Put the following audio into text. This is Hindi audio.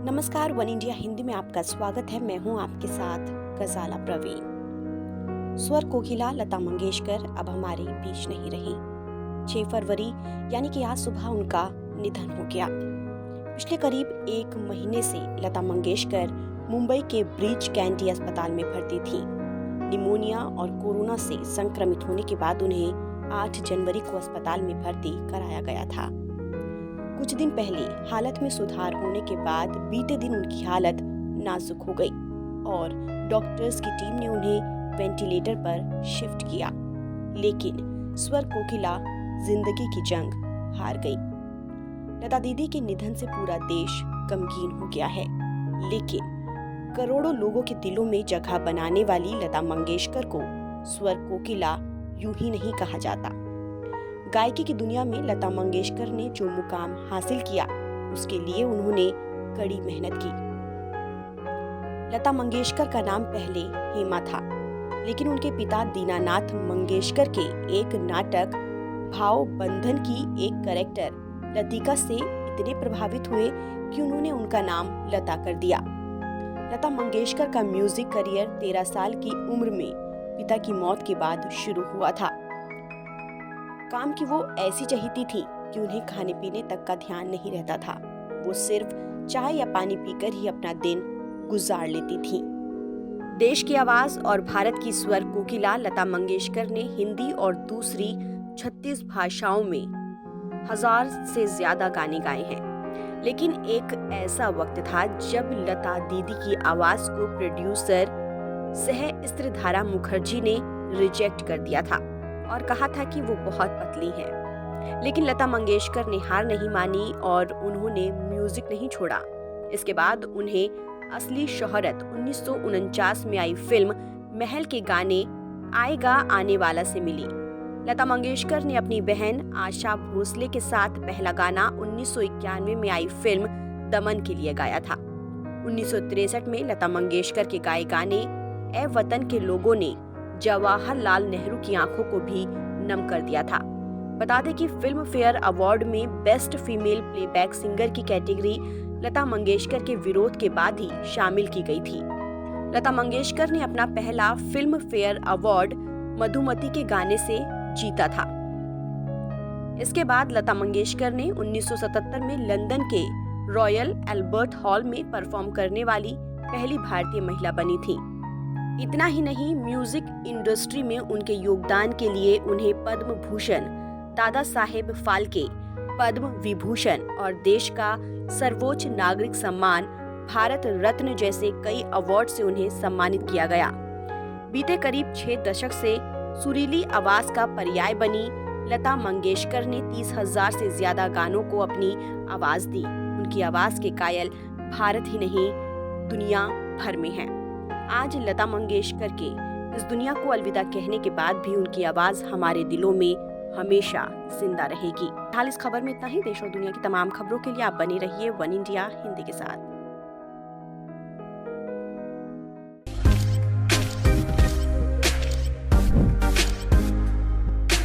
नमस्कार, वन इंडिया हिंदी में आपका स्वागत है। मैं हूं आपके साथ गजाला प्रवीण। स्वर कोकिला लता मंगेशकर अब हमारे बीच नहीं रही। 6 फरवरी यानी कि आज सुबह उनका निधन हो गया। पिछले करीब 1 महीने से लता मंगेशकर मुंबई के ब्रीच कैंडी अस्पताल में भर्ती थी। निमोनिया और कोरोना से संक्रमित होने के बाद उन्हें 8 जनवरी को अस्पताल में भर्ती कराया गया था। कुछ दिन पहले हालत में सुधार होने के बाद बीते दिन उनकी हालत नाजुक हो गई और डॉक्टर्स की टीम ने उन्हें वेंटिलेटर पर शिफ्ट किया। लेकिन स्वर कोकिला जिंदगी की जंग हार गई। लता दीदी के निधन से पूरा देश गमगीन हो गया है, लेकिन करोड़ों लोगों के दिलों में जगह बनाने वाली लता मंगेशकर को स्वर कोकिला यूं ही नहीं कहा जाता। गायकी की दुनिया में लता मंगेशकर ने जो मुकाम हासिल किया, उसके लिए उन्होंने कड़ी मेहनत की। लता मंगेशकर का नाम पहले हेमा था, लेकिन उनके पिता दीनानाथ मंगेशकर के एक नाटक भाव बंधन की एक कैरेक्टर लतिका से इतने प्रभावित हुए कि उन्होंने उनका नाम लता कर दिया। लता मंगेशकर का म्यूजिक करियर 13 साल की उम्र में पिता की मौत के बाद शुरू हुआ था। काम की वो ऐसी चहेती थी कि उन्हें खाने पीने तक का ध्यान नहीं रहता था। वो सिर्फ चाय या पानी पीकर ही अपना दिन गुजार लेती थी। देश की आवाज और भारत की स्वर कोकिला लता मंगेशकर ने हिंदी और दूसरी 36 भाषाओं में 1000 से ज्यादा गाने गाए हैं। लेकिन एक ऐसा वक्त था जब लता दीदी की आवाज को प्रोड्यूसर सहस्त्रधारा मुखर्जी ने रिजेक्ट कर दिया था और कहा था कि वो बहुत पतली है। लेकिन लता मंगेशकर ने हार नहीं मानी और उन्होंने म्यूजिक नहीं छोड़ा। इसके बाद उन्हें असली शोहरत 1949 में आई फिल्म महल के गाने आएगा आने वाला से मिली। लता मंगेशकर ने अपनी बहन आशा भोसले के साथ पहला गाना 1991 में आई फिल्म दमन के लिए गाया था। 1963 में लता मंगेशकर के गाए गाने ए वतन के लोगों ने जवाहरलाल नेहरू की आंखों को भी नम कर दिया था। बता दें कि फिल्म फेयर अवार्ड में बेस्ट फीमेल प्लेबैक सिंगर की कैटेगरी लता मंगेशकर के विरोध के बाद ही शामिल की गई थी। लता मंगेशकर ने अपना पहला फिल्म फेयर अवार्ड मधुमती के गाने से जीता था। इसके बाद लता मंगेशकर ने 1977 में लंदन के रॉयल एल्बर्ट हॉल में परफॉर्म करने वाली पहली भारतीय महिला बनी थी। इतना ही नहीं, म्यूजिक इंडस्ट्री में उनके योगदान के लिए उन्हें पद्म भूषण, दादा साहेब फाल्के, पद्म विभूषण और देश का सर्वोच्च नागरिक सम्मान भारत रत्न जैसे कई अवार्ड से उन्हें सम्मानित किया गया। बीते करीब 6 दशक से सुरीली आवाज का पर्याय बनी लता मंगेशकर ने 30,000 से ज्यादा गानों को अपनी आवाज दी। उनकी आवाज के कायल भारत ही नहीं, दुनिया भर में हैं। आज लता मंगेशकर के इस दुनिया को अलविदा कहने के बाद भी उनकी आवाज हमारे दिलों में हमेशा जिंदा रहेगी। हाल इस खबर में इतना ही। देश और दुनिया की तमाम खबरों के लिए आप बने रहिए वन इंडिया हिंदी के साथ।